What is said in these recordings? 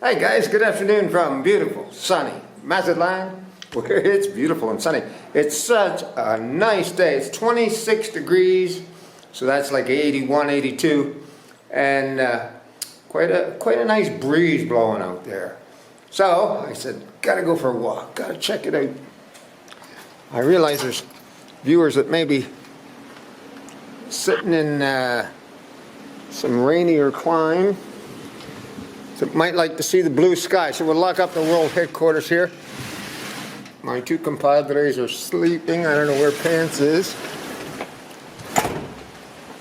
Hi guys, good afternoon from beautiful, sunny Mazatlán, where it's beautiful and sunny. It's such a nice day. It's 26 degrees, so that's like 81, 82, and quite a nice breeze blowing out there. So I said, gotta go for a walk, gotta check it out. I realize there's viewers that may be sitting in some rainier clime. So might like to see the blue sky. So we'll lock up the world headquarters here. My two compadres are sleeping. I don't know where Pants is.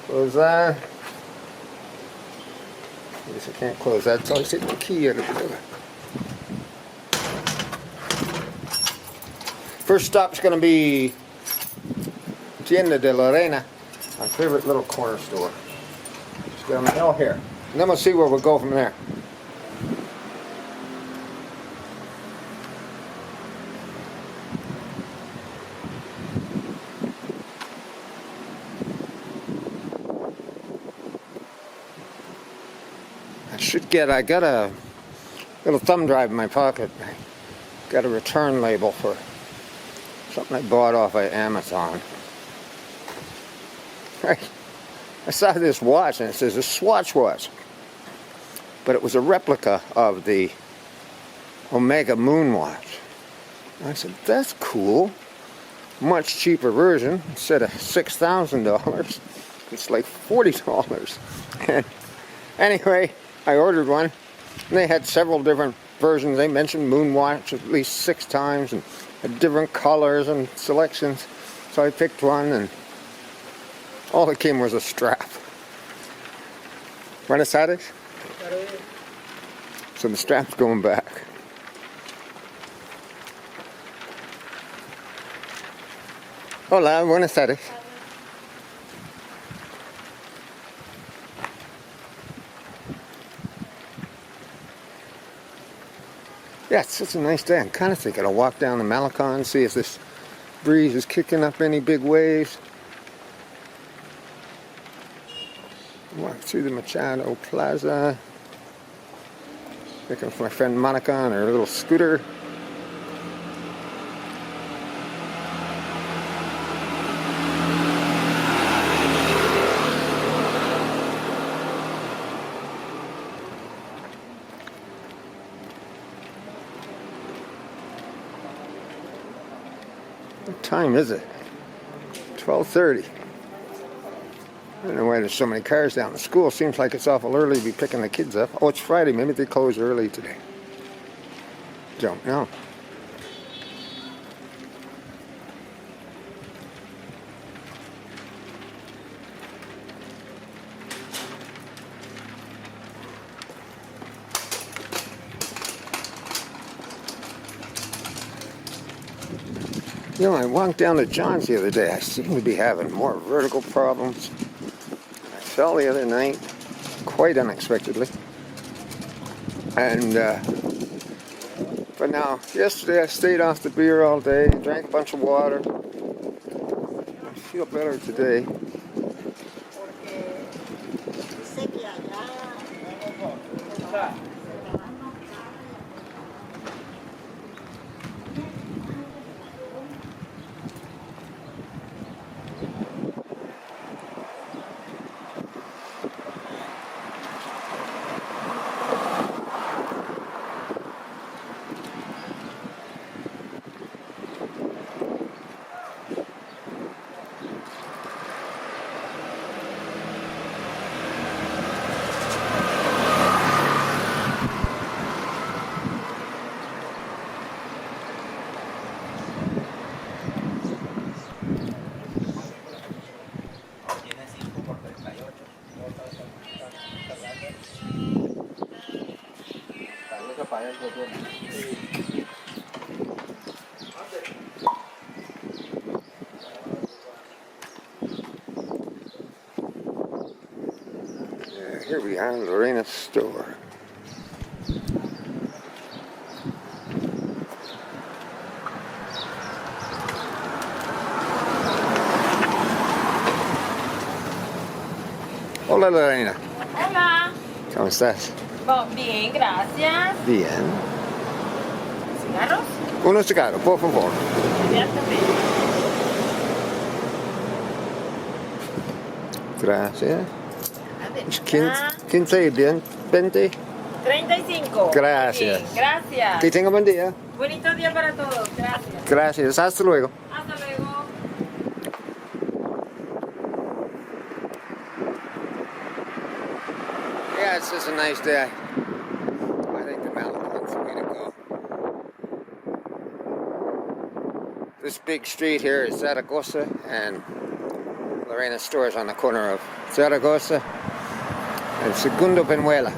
Close that. I guess I can't close that, so I take the key out of the door. First stop's going to be Tienda de la Reina, my favorite little corner store. Just down the hill here. And then we'll see where we'll go from there. I got a little thumb drive in my pocket. I got a return label for something I bought off of Amazon. I saw this watch and it says a Swatch watch, but it was a replica of the Omega Moon watch. And I said, that's cool. Much cheaper version. Instead of $6,000, it's like $40. And anyway, I ordered one, and they had several different versions. They mentioned Moon Watch at least 6 times, and had different colors and selections. So I picked one, and all that came was a strap. Buenas tardes. So the strap's going back. Hola, buenas tardes. Yeah, it's such a nice day. I'm kind of thinking I'll walk down the Mazatlán, see if this breeze is kicking up any big waves. Walk through the Machado Plaza. Looking for my friend Monica on her little scooter. What time is it? 12:30. I don't know why there's so many cars down. The school seems like it's awful early to be picking the kids up. Oh, it's Friday. Maybe they close early today. Don't know. You know, I walked down to John's the other day. I seem to be having more vertical problems. I fell the other night, quite unexpectedly. And, but now, yesterday I stayed off the beer all day, drank a bunch of water. I feel better today. Here we are, Lorena's store. Hola Lorena. Hola. ¿Cómo estás? Bien, gracias. Bien. ¿Cigarros? Uno cigarro, por favor. Inmediatamente. Gracias. Adelante. 15 y 20. 35. Gracias. Bien, gracias. Que tenga buen día. Bonito día para todos. Gracias. Gracias. Hasta luego. Hasta luego. Yeah, it's just a nice day. I think the Mazatlán's the way to go. This big street here is Zaragoza, and Lorena Store's on the corner of Zaragoza and Segundo Penuela.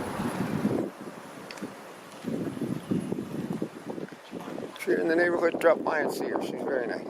If you're in the neighborhood, drop by and see her. She's very nice.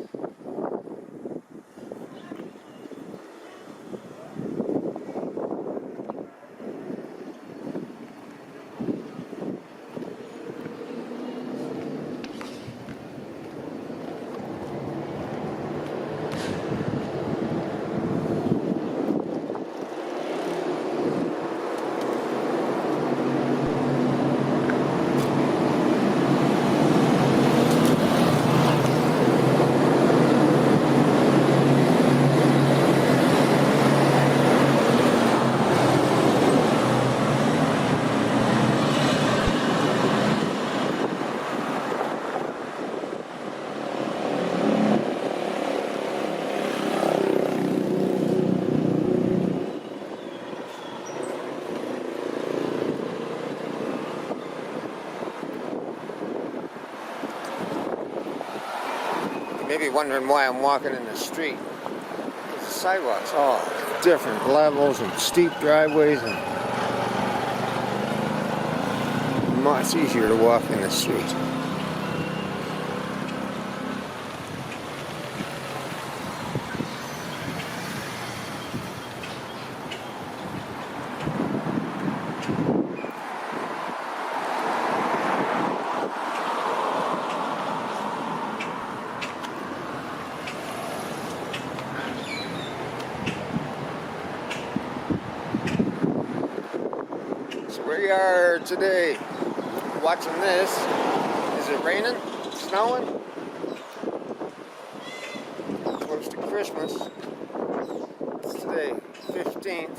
You may be wondering why I'm walking in the street. Because the sidewalks all different levels and steep driveways, and much easier to walk in the street. Where you are today, watching this. Is it raining? Snowing? Close to Christmas. It's today, 15th.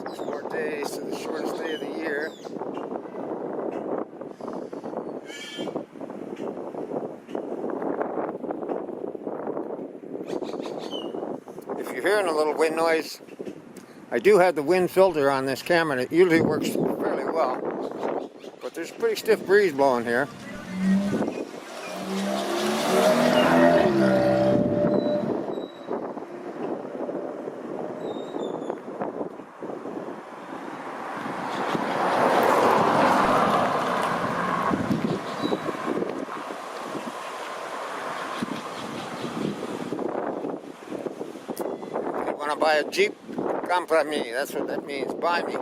6 more days to the shortest day of the year. If you're hearing a little wind noise, I do have the wind filter on this camera, and it usually works fairly well. But there's a pretty stiff breeze blowing here. Want to buy a Jeep? Compra me. That's what that means. Buy me.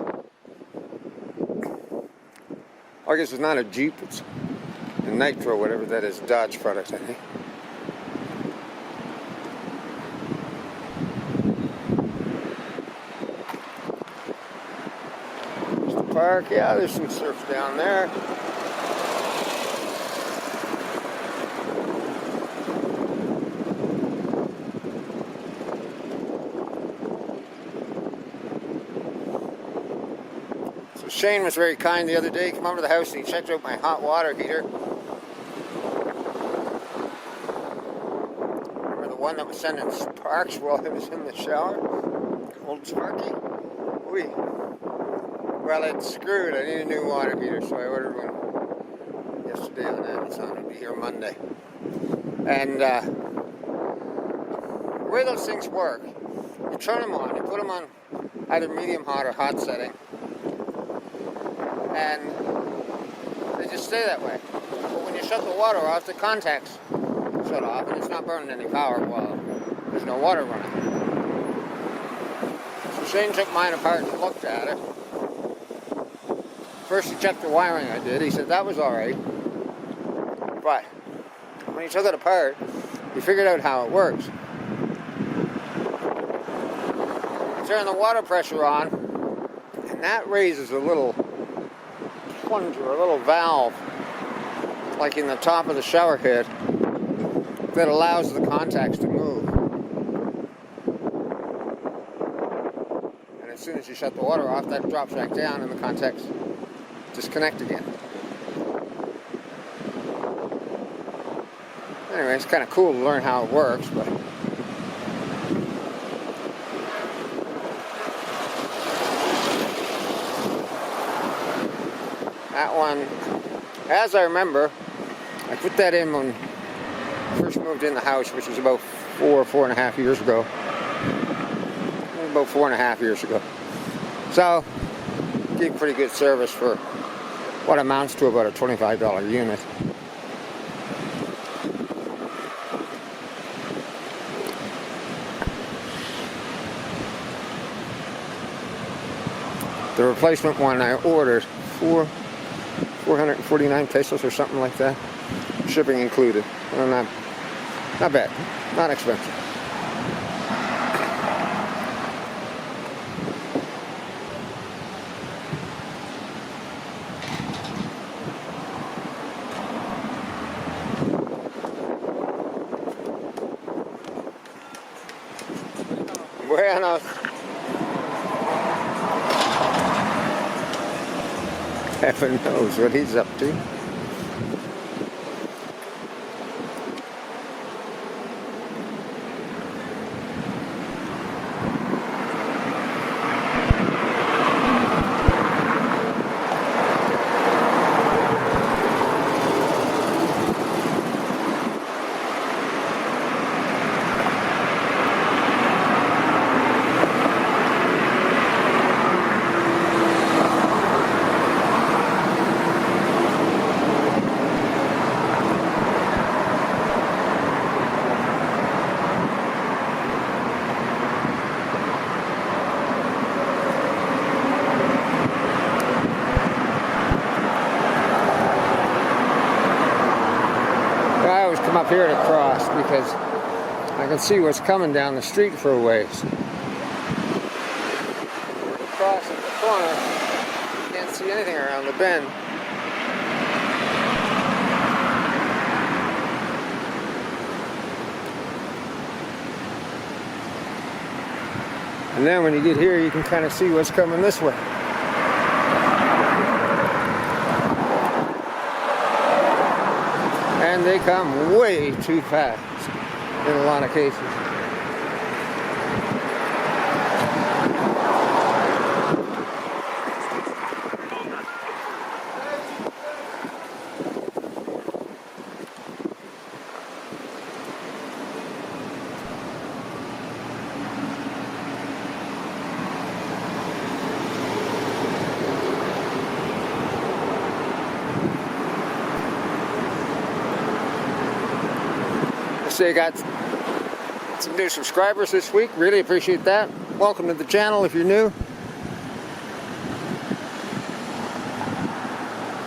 I guess it's not a Jeep. It's a Nitro, whatever that is. Dodge product, I think. There's the park. Yeah, there's some surf down there. Shane was very kind the other day. He came over to the house and he checked out my hot water heater. Remember the one that was sending sparks while I was in the shower? Old Sparky? Wee. Well, it's screwed. I need a new water heater, so I ordered one yesterday on Amazon. It'll be here Monday. And the way those things work, you turn them on, you put them on either medium hot or hot setting, and they just stay that way. But when you shut the water off, the contacts shut off, and it's not burning any power while there's no water running. So Shane took mine apart and looked at it. First he checked the wiring I did. He said that was alright. But when he took it apart, he figured out how it works. turn the water pressure on, and that raises a little plunger, a little valve, like in the top of the shower head, that allows the contacts to move. And as soon as you shut the water off, that drops back down and the contacts disconnect again. Anyway, it's kind of cool to learn how it works, but that one, as I remember, I put that in when I first moved in the house, which was about 4.5 years ago. About 4.5 years ago. So, gave pretty good service for what amounts to about a $25 unit. The replacement one I ordered for 449 pesos or something like that, shipping included. Well, not bad, not expensive. Buenos. Heaven knows what he's up to. I always come up here to cross because I can see what's coming down the street for a ways. Cross at the corner, you can't see anything around the bend. And then when you get here, you can kind of see what's coming this way. And they come way too fast in a lot of cases. So I got some new subscribers this week. Really appreciate that. Welcome to the channel if you're new.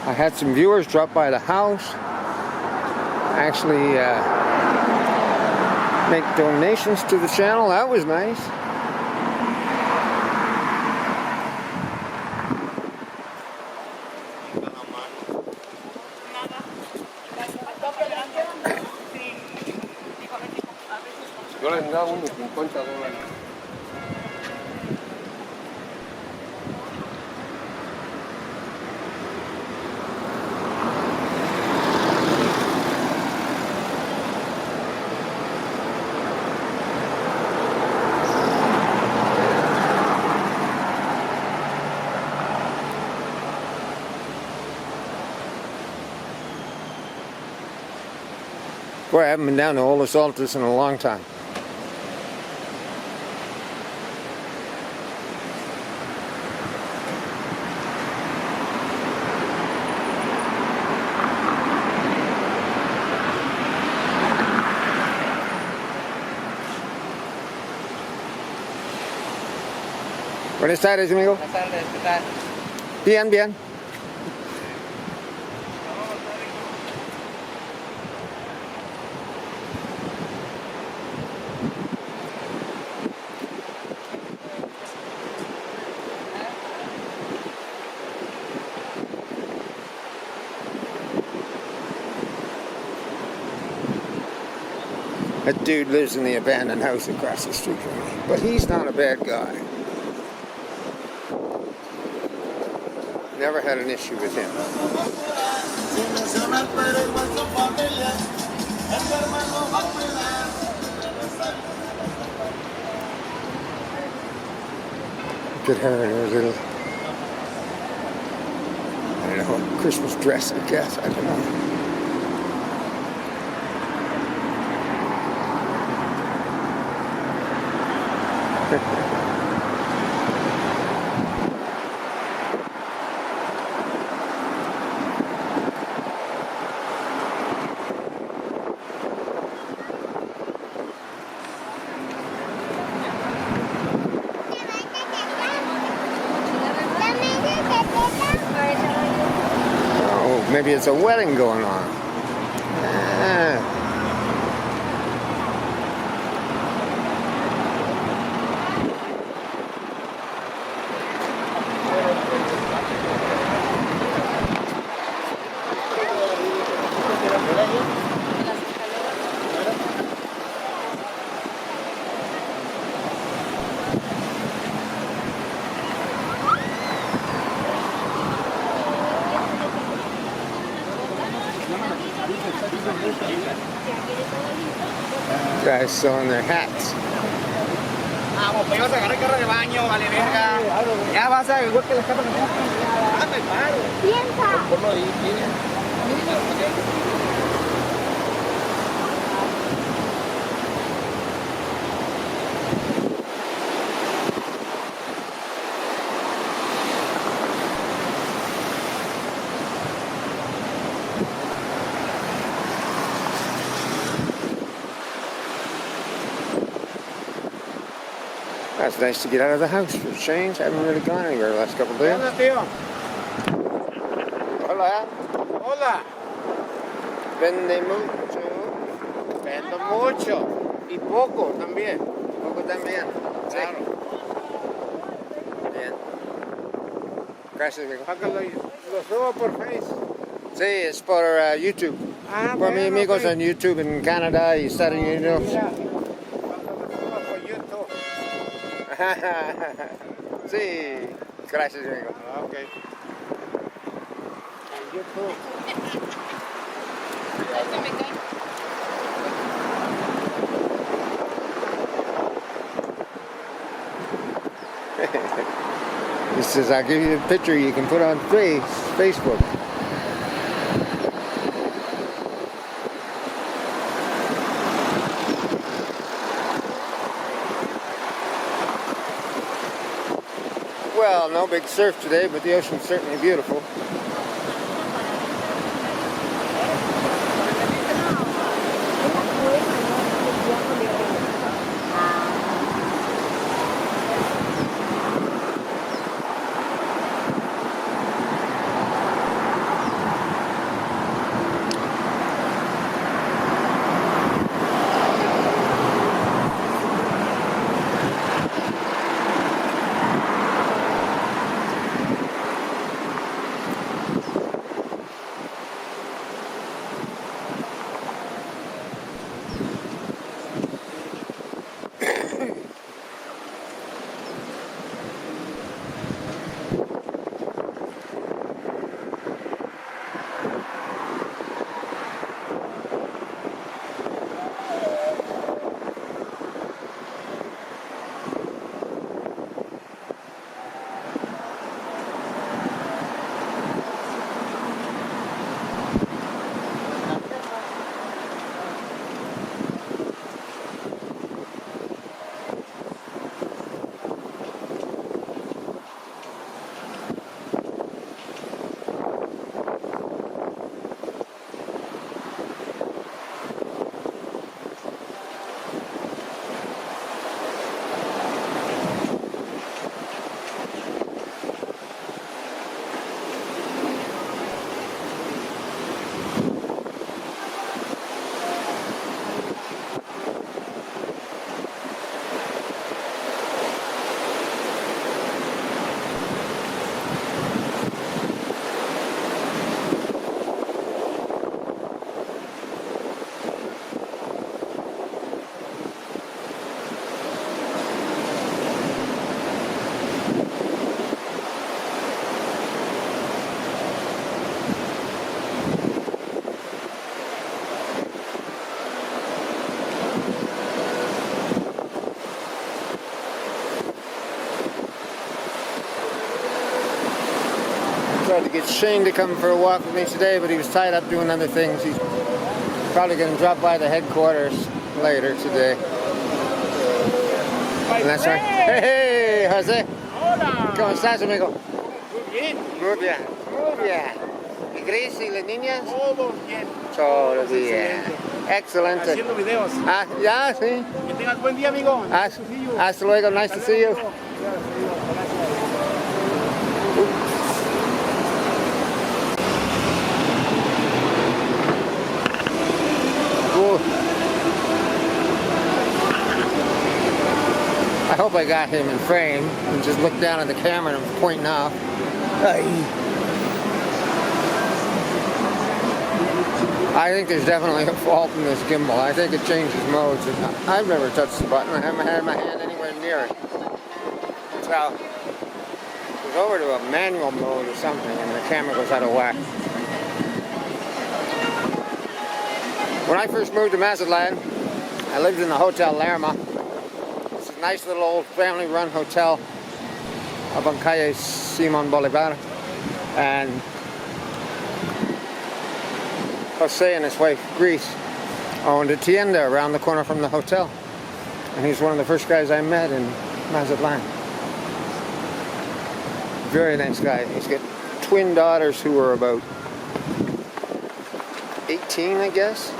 I had some viewers drop by the house, actually make donations to the channel. That was nice. Yo les daba unos $50. Boy, I haven't been down to Los Altos in a long time. Buenas tardes, amigo. Buenas tardes, ¿qué tal? Bien, bien. That dude lives in the abandoned house across the street from me. But he's not a bad guy. Never had an issue with him. Look at her in her little, I don't know, Christmas dress, I guess. I don't know. Oh, maybe it's a wedding going on. Ah. Guys selling their hats. Vamos, pues vas a agarrar el carro de baño, vale verga. Ya vas a igual que las capas de Ah, me paro. Piensa. Ponlo ahí, tiene. It's nice to get out of the house for a change. I haven't really gone anywhere the last couple of days. Hola, tío. Hola. Hola. Vende mucho. Vendo mucho. Y poco también. Poco también. Sí. Claro. Bien. Gracias, amigo. Para que lo subo por Face. Sí, es por YouTube. Ah, Por mis bueno, amigos ok. en YouTube en Canadá y Estados Unidos. Mira, cuando lo suba por YouTube. Sí. Gracias, amigo. Ah, ok. En YouTube. He says, I'll give you a picture you can put on Facebook. Well, no big surf today, but the ocean's certainly beautiful. Tried to get Shane to come for a walk with me today, but he was tied up doing other things. He's probably going to drop by the headquarters later today. And that's right. Hey, Jose. Hola. ¿Cómo estás, amigo? Muy bien. Muy bien, muy bien. ¿Y Gris y las niñas? Todo bien. Todo bien. Excelente. Haciendo videos. Ah, ya, sí. Que tengas buen día, amigo. Hasta luego. Nice to see you. I hope I got him in frame and just look down at the camera and I'm pointing off. I think there's definitely a fault in this gimbal. I think it changes modes. I've never touched the button. I haven't had my hand anywhere near it. So it goes over to a manual mode or something and the camera goes out of whack. When I first moved to Mazatlán, I lived in the Hotel Lerma. It's a nice little old family-run hotel up on Calle Simon Bolivar. And Jose and his wife, Grease, owned a tienda around the corner from the hotel. And he's one of the first guys I met in Mazatlán. Very nice guy. He's got twin daughters who are about 18, I guess.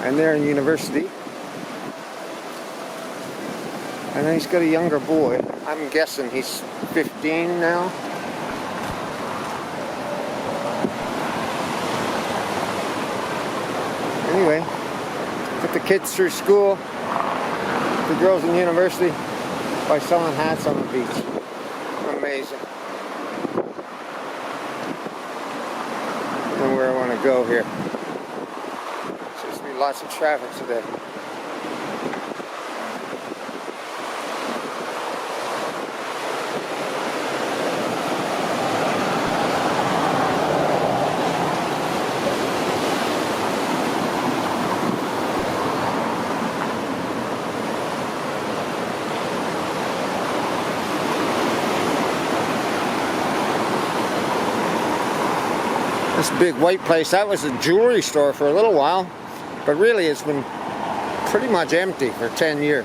And they're in university. And then he's got a younger boy. I'm guessing he's 15 now. Anyway, put the kids through school, the girls in university, by selling hats on the beach. Amazing. And where I want to go here. Seems to be lots of traffic today. This big white place, that was a jewelry store for a little while, but really it's been pretty much empty for 10 years.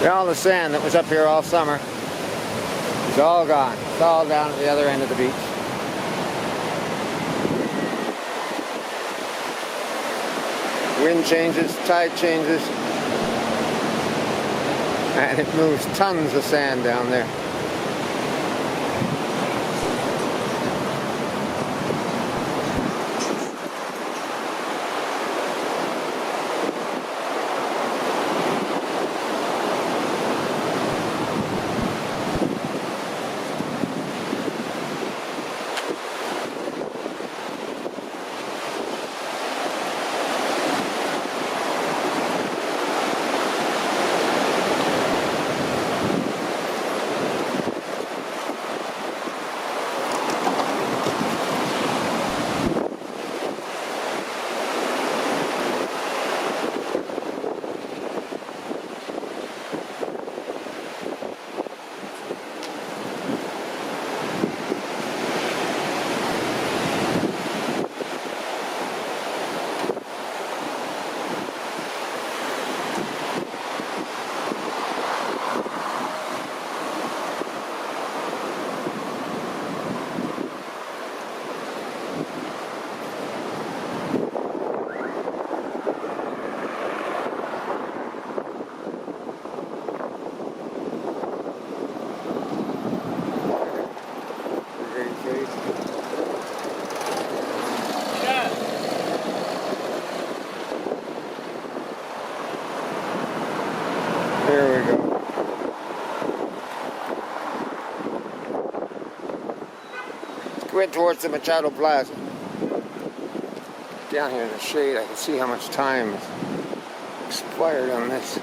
All the sand that was up here all summer is all gone. It's all down at the other end of the beach. Wind changes, tide changes, and it moves tons of sand down there. head towards the Machado Plaza. Down here in the shade, I can see how much time is expired on this.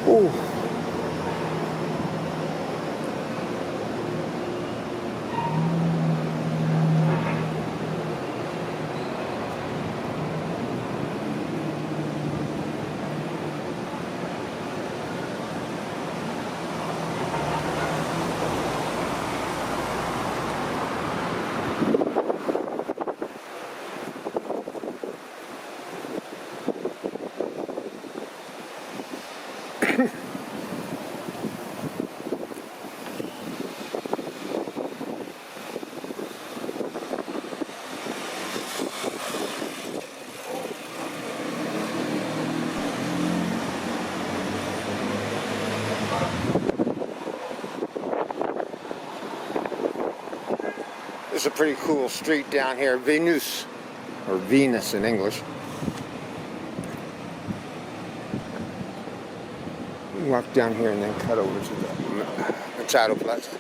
Ooh. This is a pretty cool street down here, Venus, or Venus in English. You walk down here and then cut over to the Machado Plaza.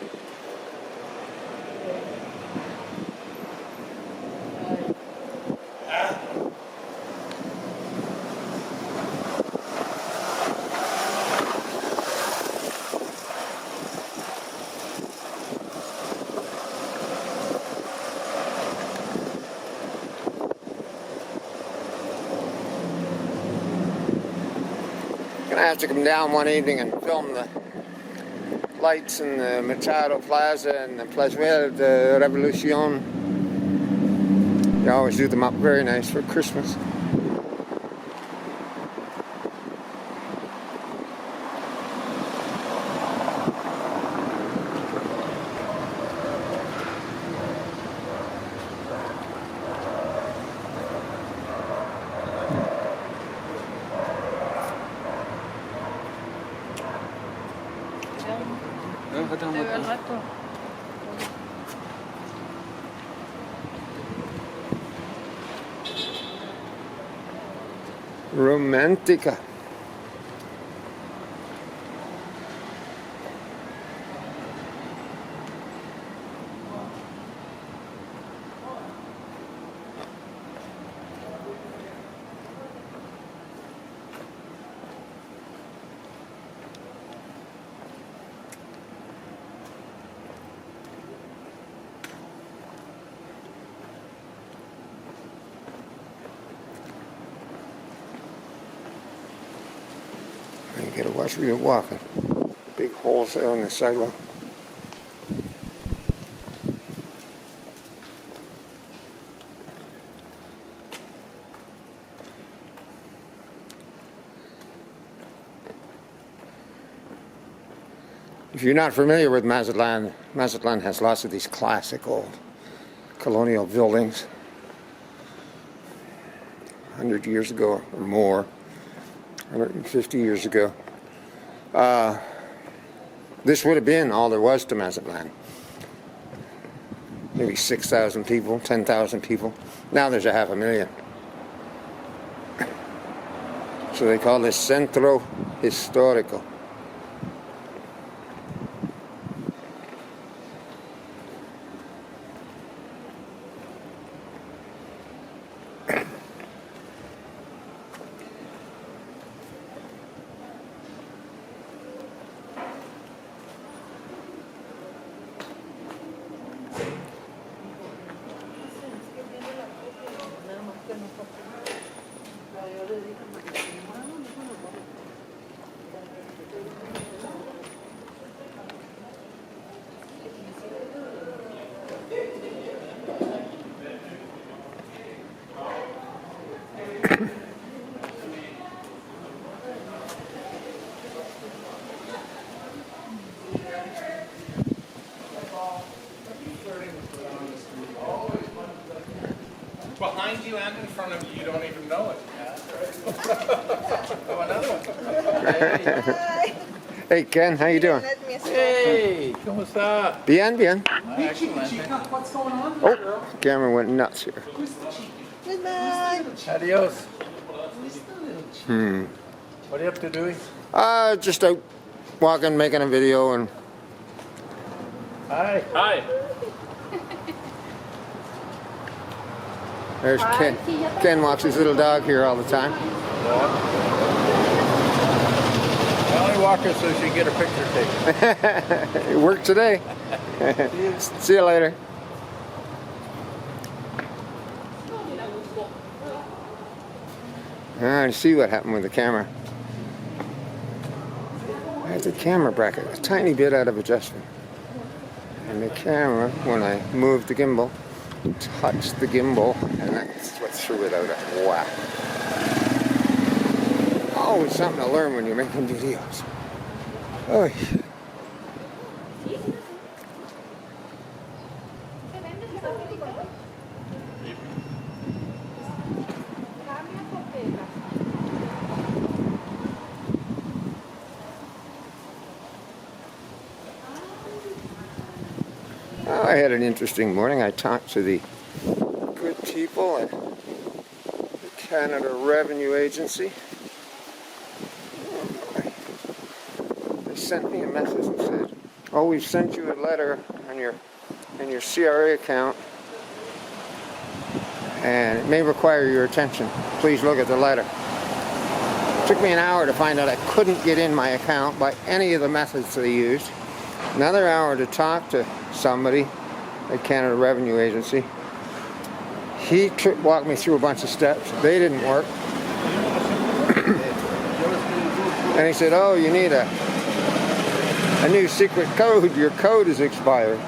I have to come down one evening and film the lights in the Machado Plaza and the Plazuela de Revolucion. They always do them up very nice for Christmas. Te veo al rato. Romantica. You gotta watch where you're walking. Big holes there on the sidewalk. If you're not familiar with Mazatlán, Mazatlán has lots of these classic old colonial buildings. 100 years ago or more. 150 years ago. This would have been all there was to Mazatlán. Maybe 6,000 people, 10,000 people. Now there's 500,000. So they call this Centro Histórico. behind you and in front of you, you don't even know it. Oh, another one. Hey Ken, how you doing? Hey, ¿cómo está? Bien, bien. Excellent. Oh, camera went nuts here. Adios. What are you up to doing? Just out walking, making a video, and Hi. Hi. there's Ken. Ken walks his little dog here all the time. I only walk her so she can get a picture taken. It worked today. See you later. I see what happened with the camera. I had the camera bracket a tiny bit out of adjustment. And the camera, when I moved the gimbal, touched the gimbal, and that's what threw it out of whack. Always something to learn when you're making videos. Oh. I had an interesting morning. I talked to the good people at the Canada Revenue Agency. They sent me a message and said, "Oh, we've sent you a letter on your CRA account, and it may require your attention. Please look at the letter." It took me an hour to find out I couldn't get in my account by any of the methods they used. Another hour to talk to somebody at Canada Revenue Agency. He walked me through a bunch of steps. They didn't work. And he said, "Oh, you need a new secret code. Your code is expired."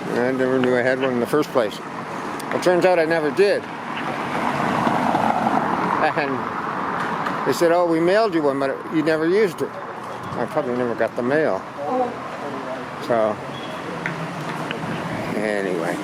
And I never knew I had one in the first place. It turns out I never did. And they said, "Oh, we mailed you one, but you never used it." I probably never got the mail. So, anyway.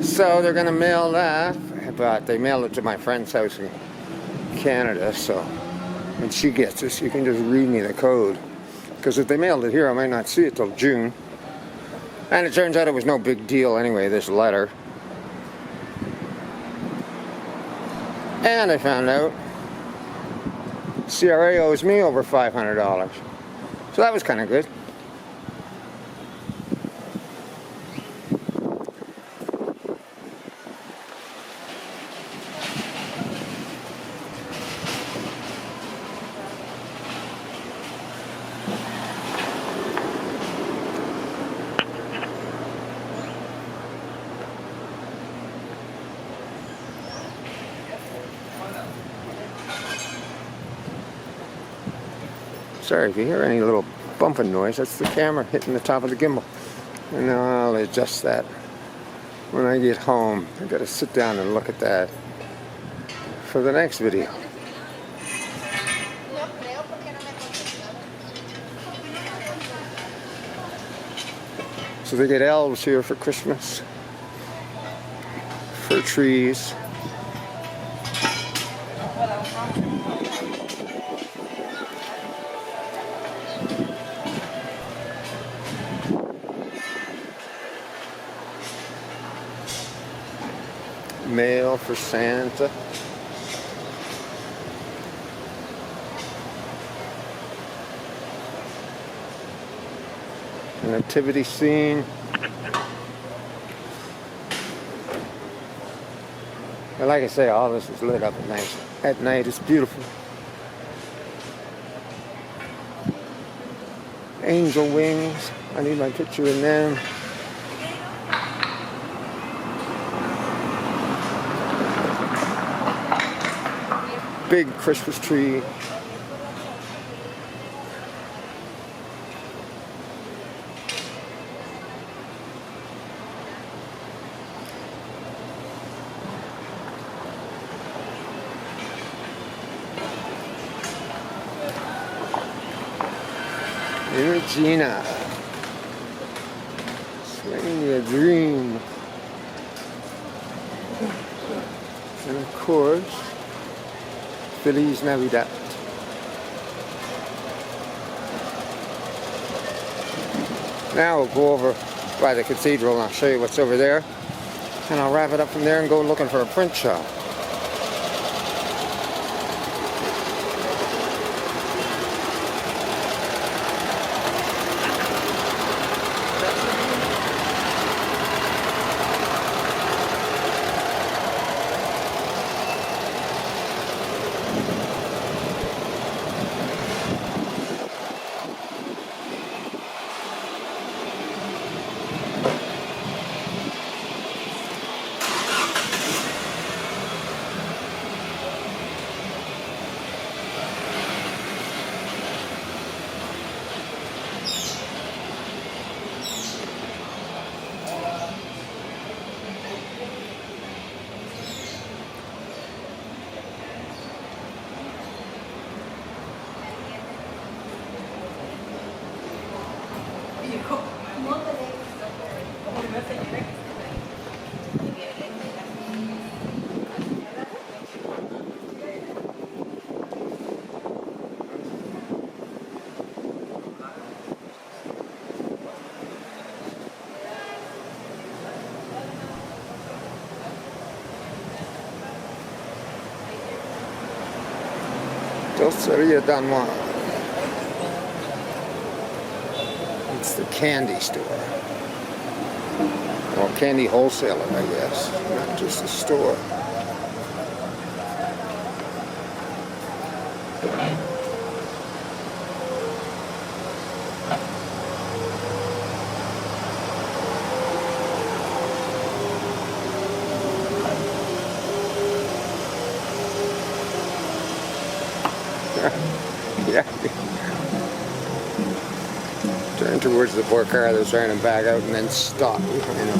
So they're going to mail that, but they mailed it to my friend's house in Canada, so when she gets this, you can just read me the code. Because if they mailed it here, I might not see it till June. And it turns out it was no big deal anyway, this letter. And I found out CRA owes me over $500. So that was kind of good. Sorry if you hear any little bumping noise, that's the camera hitting the top of the gimbal. And I'll adjust that when I get home. I gotta sit down and look at that for the next video. So they get elves here for Christmas, for trees. Mail for Santa. A nativity scene. And like I say, all this is lit up at night. At night, it's beautiful. Angel wings. I need my picture in them. Big Christmas tree. Regina. Slaying your dream. And of course, Feliz Navidad. Now we'll go over by the cathedral and I'll show you what's over there. And I'll wrap it up from there and go looking for a print shop. Dulceria Danois. It's the candy store. Or candy wholesaler, I guess. Not just a store. Yeah. Turn towards the poor car that was trying to back out and then stop behind him.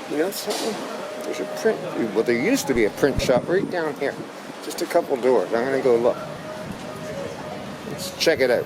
You know something? There's a print, well, there used to be a print shop right down here. Just a couple doors. I'm going to go look. Let's check it out.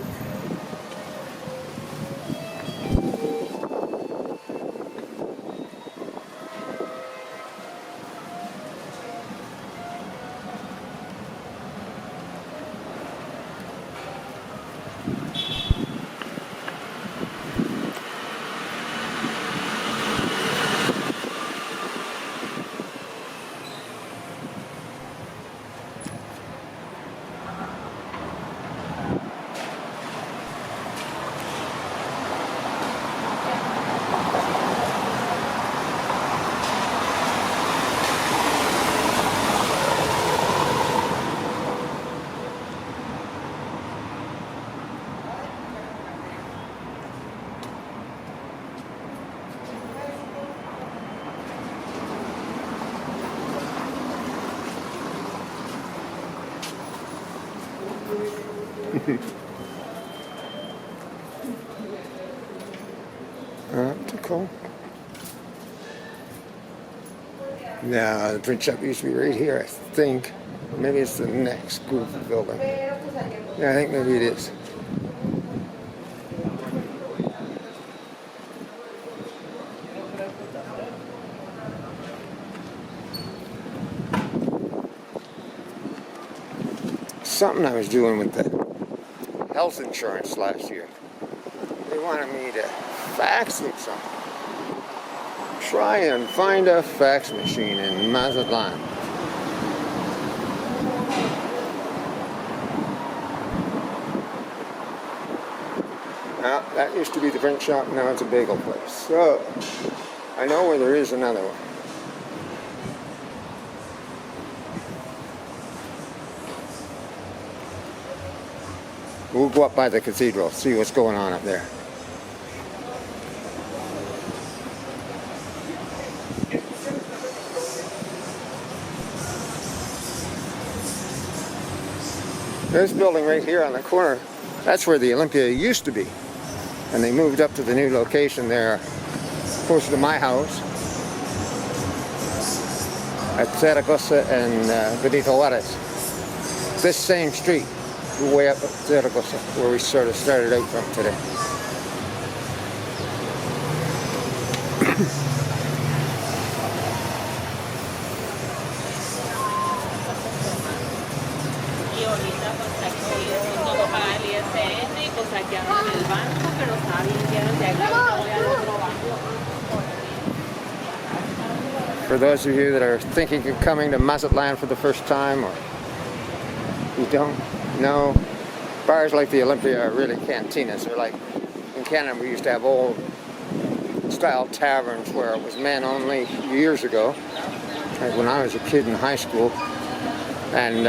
Optical. Now the print shop used to be right here, I think. Maybe it's the next group of building. Yeah, I think maybe it is. Something I was doing with the health insurance last year. They wanted me to fax them something. Try and find a fax machine in Mazatlán. Now, that used to be the print shop, now it's a bagel place. So, I know where there is another one. We'll go up by the cathedral, see what's going on up there. This building right here on the corner That's where the Olympia used to be. And they moved up to the new location there, closer to my house, at Zaragoza and Benito Juarez. This same street, way up at Zaragoza, where we sort of started out from today. Y ahorita pues aquí no voy a pagar el ISN y pues aquí ando en el banco, pero está bien, quiero de aquí no voy al otro banco. For those of you that are thinking of coming to Mazatlán for the first time, or you don't know, bars like the Olympia are really cantinas. They're like, in Canada we used to have old style taverns where it was men only years ago, like when I was a kid in high school, and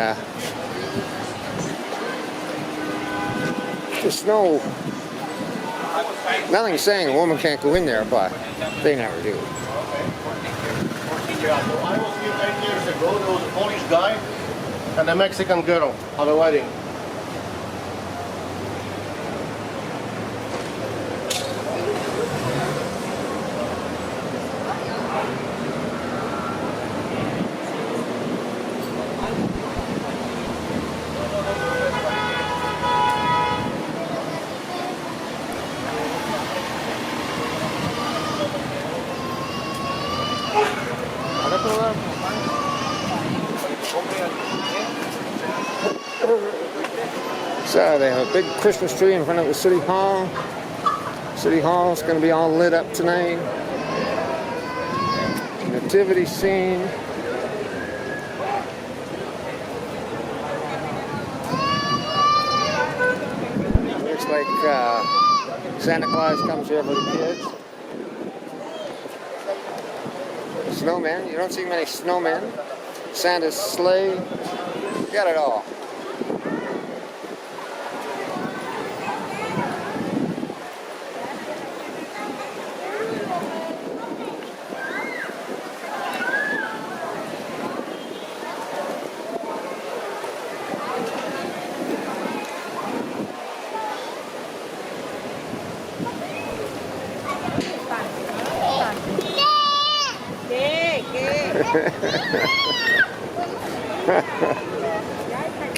there's nothing saying a woman can't go in there, but they never do. I was here 10 years ago. There was a Polish guy and a Mexican girl at a wedding. So they have a big Christmas tree in front of the City Hall. City Hall is going to be all lit up tonight. Nativity scene. Looks like Santa Claus comes here for the kids. Snowmen. You don't see many snowmen. Santa's sleigh. You got it all.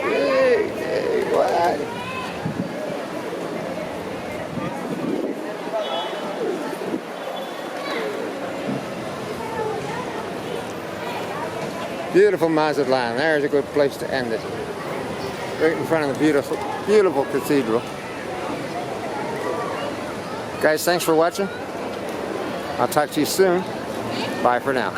Hey, what? Beautiful Mazatlán. There's a good place to end it. Right in front of the beautiful, beautiful cathedral. Guys, thanks for watching. I'll talk to you soon. Bye for now.